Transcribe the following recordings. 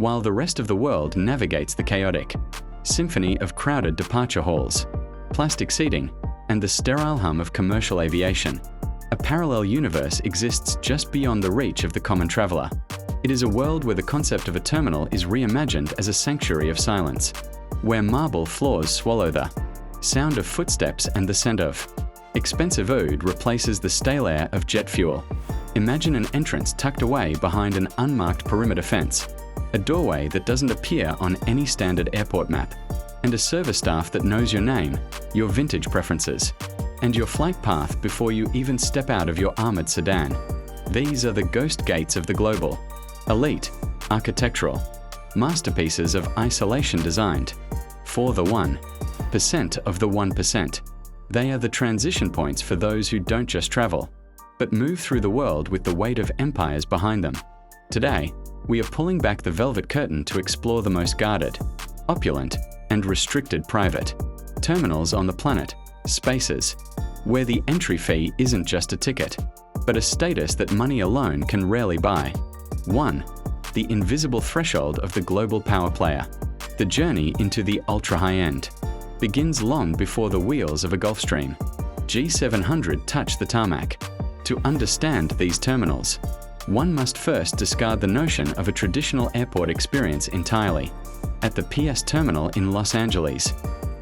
while the rest of the world navigates the chaotic symphony of crowded departure halls, plastic seating, and the sterile hum of commercial aviation. A parallel universe exists just beyond the reach of the common traveler. It is a world where the concept of a terminal is reimagined as a sanctuary of silence, where marble floors swallow the sound of footsteps and the scent of expensive oud replaces the stale air of jet fuel. Imagine an entrance tucked away behind an unmarked perimeter fence, a doorway that doesn't appear on any standard airport map, and a service staff that knows your name, your vintage preferences, and your flight path before you even step out of your armored sedan. These are the ghost gates of the global elite, architectural masterpieces of isolation designed for the 1% of the 1%. They are the transition points for those who don't just travel, but move through the world with the weight of empires behind them. Today, we are pulling back the velvet curtain to explore the most guarded, opulent, and restricted private terminals on the planet, spaces where the entry fee isn't just a ticket, but a status that money alone can rarely buy. 1. The invisible threshold of the global power player. The journey into the ultra-high-end begins long before the wheels of a Gulfstream G700 touch the tarmac. To understand these terminals, one must first discard the notion of a traditional airport experience entirely. At the PS terminal in Los Angeles,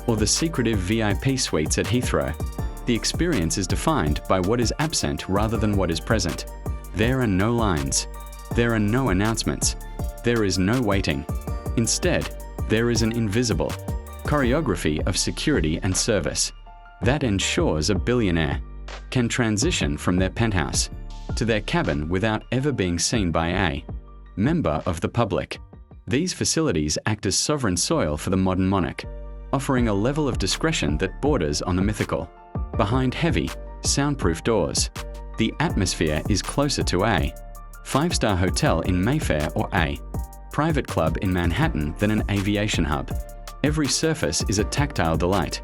or the secretive VIP suites at Heathrow, the experience is defined by what is absent rather than what is present. There are no lines. There are no announcements. There is no waiting. Instead, there is an invisible choreography of security and service that ensures a billionaire can transition from their penthouse to their cabin without ever being seen by a member of the public. These facilities act as sovereign soil for the modern monarch, offering a level of discretion that borders on the mythical. Behind heavy, soundproof doors, the atmosphere is closer to a five-star hotel in Mayfair or a private club in Manhattan than an aviation hub. Every surface is a tactile delight,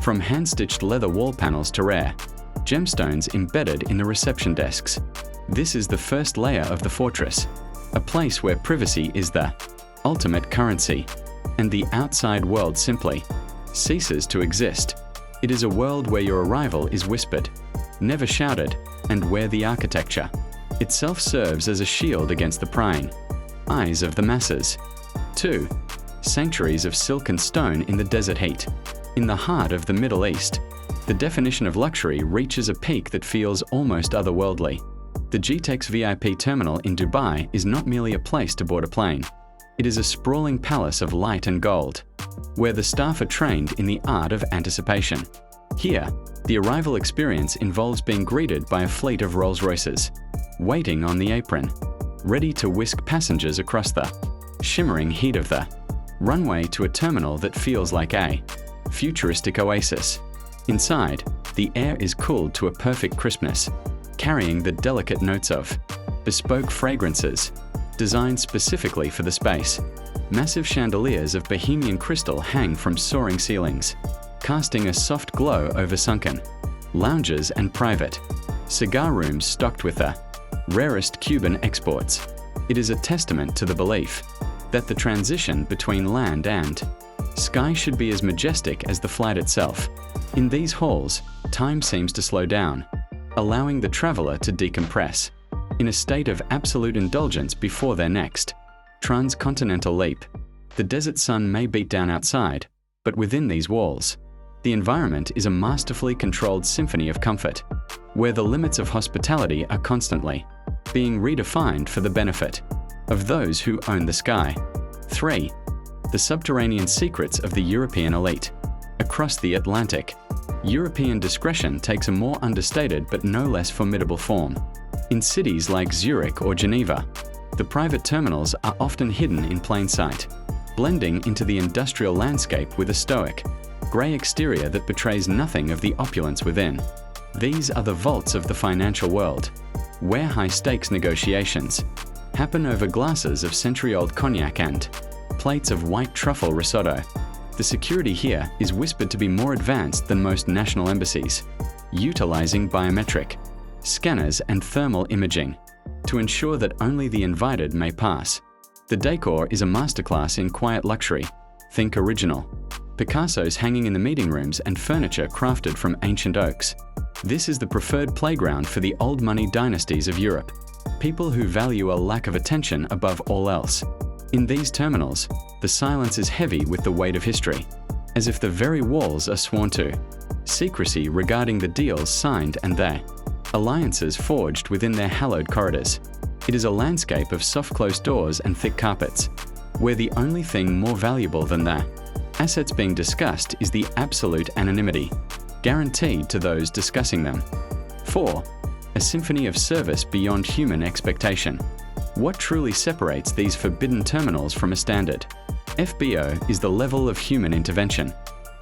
from hand-stitched leather wall panels to rare gemstones embedded in the reception desks. This is the first layer of the fortress, a place where privacy is the ultimate currency, and the outside world simply ceases to exist. It is a world where your arrival is whispered, never shouted, and where the architecture itself serves as a shield against the prying eyes of the masses. 2. Sanctuaries of silk and stone in the desert heat. In the heart of the Middle East, the definition of luxury reaches a peak that feels almost otherworldly. The Jetex VIP terminal in Dubai is not merely a place to board a plane. It is a sprawling palace of light and gold, where the staff are trained in the art of anticipation. Here, the arrival experience involves being greeted by a fleet of Rolls-Royces, waiting on the apron, ready to whisk passengers across the shimmering heat of the runway to a terminal that feels like a futuristic oasis. Inside, the air is cooled to a perfect crispness, carrying the delicate notes of bespoke fragrances designed specifically for the space. Massive chandeliers of Bohemian crystal hang from soaring ceilings, casting a soft glow over sunken lounges and private cigar rooms stocked with the rarest Cuban exports. It is a testament to the belief that the transition between land and sky should be as majestic as the flight itself. In these halls, time seems to slow down, allowing the traveler to decompress, in a state of absolute indulgence before their next transcontinental leap. The desert sun may beat down outside, but within these walls, the environment is a masterfully controlled symphony of comfort, where the limits of hospitality are constantly being redefined for the benefit of those who own the sky. 3. The subterranean secrets of the European elite. Across the Atlantic, European discretion takes a more understated but no less formidable form. In cities like Zurich or Geneva, the private terminals are often hidden in plain sight, blending into the industrial landscape with a stoic, grey exterior that betrays nothing of the opulence within. These are the vaults of the financial world, where high-stakes negotiations happen over glasses of century-old cognac and plates of white truffle risotto. The security here is whispered to be more advanced than most national embassies, utilizing biometric scanners and thermal imaging to ensure that only the invited may pass. The decor is a masterclass in quiet luxury. Think original. Picasso's hanging in the meeting rooms and furniture crafted from ancient oaks. This is the preferred playground for the old money dynasties of Europe. People who value a lack of attention above all else. In these terminals, the silence is heavy with the weight of history, as if the very walls are sworn to. Secrecy regarding the deals signed and their alliances forged within their hallowed corridors. It is a landscape of soft closed doors and thick carpets, where the only thing more valuable than their assets being discussed is the absolute anonymity, guaranteed to those discussing them. 4. A symphony of service beyond human expectation. What truly separates these forbidden terminals from a standard FBO is the level of human intervention.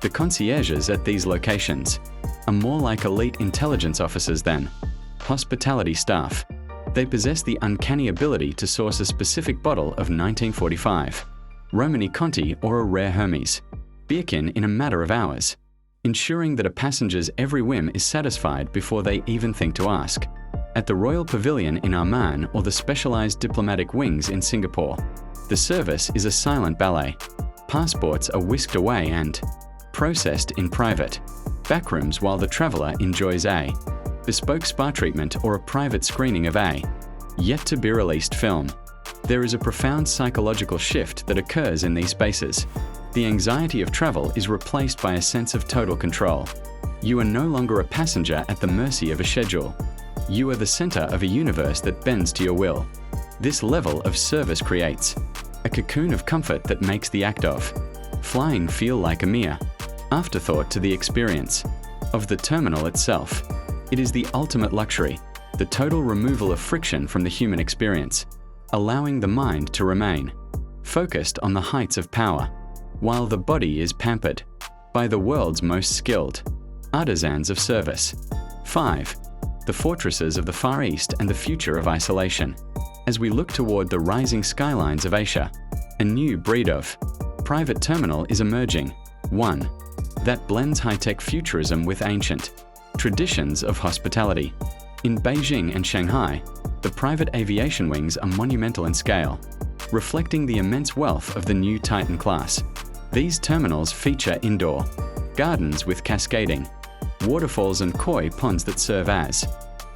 The concierges at these locations are more like elite intelligence officers than hospitality staff. They possess the uncanny ability to source a specific bottle of 1945 Romani Conti or a rare Hermes Birkin in a matter of hours, ensuring that a passenger's every whim is satisfied before they even think to ask. At the Royal Pavilion in Amman or the specialized diplomatic wings in Singapore, the service is a silent ballet. Passports are whisked away and processed in private backrooms while the traveler enjoys a bespoke spa treatment or a private screening of a yet-to-be-released film. There is a profound psychological shift that occurs in these spaces. The anxiety of travel is replaced by a sense of total control. You are no longer a passenger at the mercy of a schedule. You are the center of a universe that bends to your will. This level of service creates a cocoon of comfort that makes the act of flying feel like a mere afterthought to the experience of the terminal itself. It is the ultimate luxury, the total removal of friction from the human experience, allowing the mind to remain focused on the heights of power, while the body is pampered by the world's most skilled artisans of service. 5. The fortresses of the Far East and the future of isolation. As we look toward the rising skylines of Asia, a new breed of private terminal is emerging. 1. That blends high-tech futurism with ancient traditions of hospitality. In Beijing and Shanghai, the private aviation wings are monumental in scale, reflecting the immense wealth of the new Titan class. These terminals feature indoor gardens with cascading waterfalls and koi ponds that serve as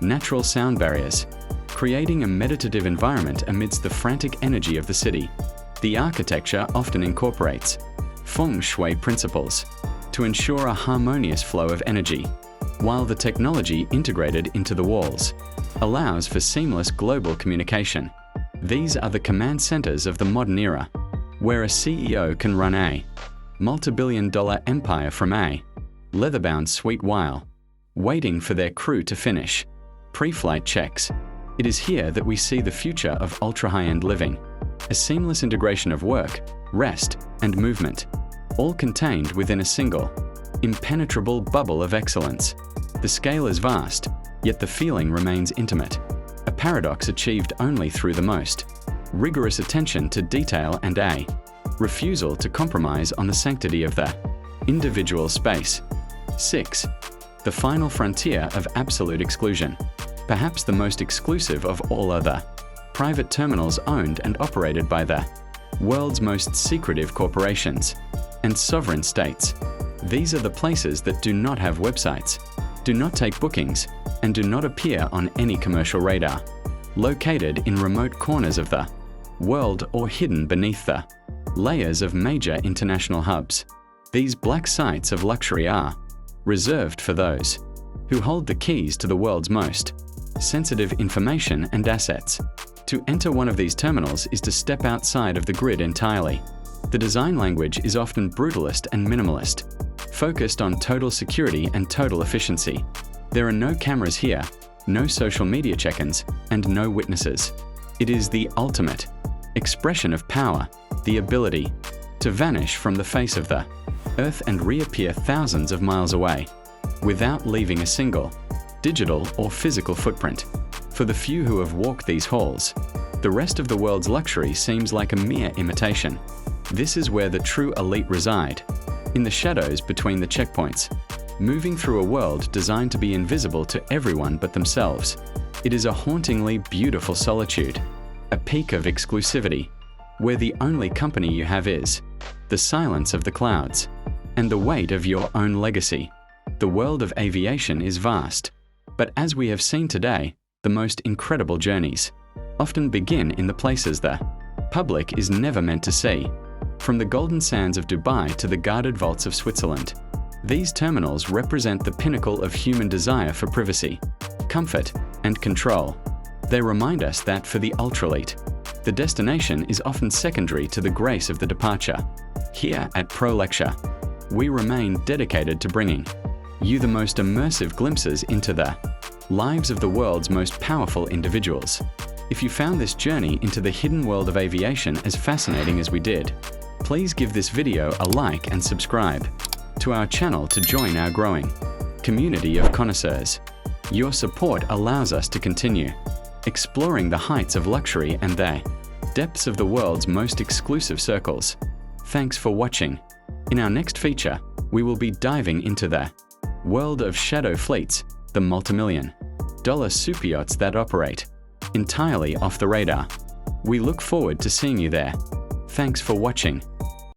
natural sound barriers, creating a meditative environment amidst the frantic energy of the city. The architecture often incorporates feng shui principles to ensure a harmonious flow of energy, while the technology integrated into the walls allows for seamless global communication. These are the command centers of the modern era, where a CEO can run a multi-billion-dollar empire from a leather-bound suite while waiting for their crew to finish pre-flight checks. It is here that we see the future of ultra-high-end living, a seamless integration of work, rest, and movement, all contained within a single, impenetrable bubble of excellence. The scale is vast, yet the feeling remains intimate, a paradox achieved only through the most rigorous attention to detail and a refusal to compromise on the sanctity of the individual space. 6. The final frontier of absolute exclusion. Perhaps the most exclusive of all other private terminals owned and operated by the world's most secretive corporations and sovereign states. These are the places that do not have websites, do not take bookings, and do not appear on any commercial radar. Located in remote corners of the world or hidden beneath the layers of major international hubs, these black sites of luxury are reserved for those who hold the keys to the world's most sensitive information and assets. To enter one of these terminals is to step outside of the grid entirely. The design language is often brutalist and minimalist, focused on total security and total efficiency. There are no cameras here, no social media check-ins, and no witnesses. It is the ultimate expression of power, the ability to vanish from the face of the earth and reappear thousands of miles away, without leaving a single digital or physical footprint. For the few who have walked these halls, the rest of the world's luxury seems like a mere imitation. This is where the true elite reside, in the shadows between the checkpoints, moving through a world designed to be invisible to everyone but themselves. It is a hauntingly beautiful solitude, a peak of exclusivity, where the only company you have is the silence of the clouds and the weight of your own legacy. The world of aviation is vast, but as we have seen today, the most incredible journeys often begin in the places the public is never meant to see. From the golden sands of Dubai to the guarded vaults of Switzerland, these terminals represent the pinnacle of human desire for privacy, comfort, and control. They remind us that for the ultralite, the destination is often secondary to the grace of the departure. Here at Lexure, we remain dedicated to bringing you the most immersive glimpses into the lives of the world's most powerful individuals. If you found this journey into the hidden world of aviation as fascinating as we did, please give this video a like and subscribe to our channel to join our growing community of connoisseurs. Your support allows us to continue exploring the heights of luxury and the depths of the world's most exclusive circles. Thanks for watching. In our next feature, we will be diving into the world of shadow fleets, the multimillion-dollar superyachts that operate entirely off the radar. We look forward to seeing you there. Thanks for watching.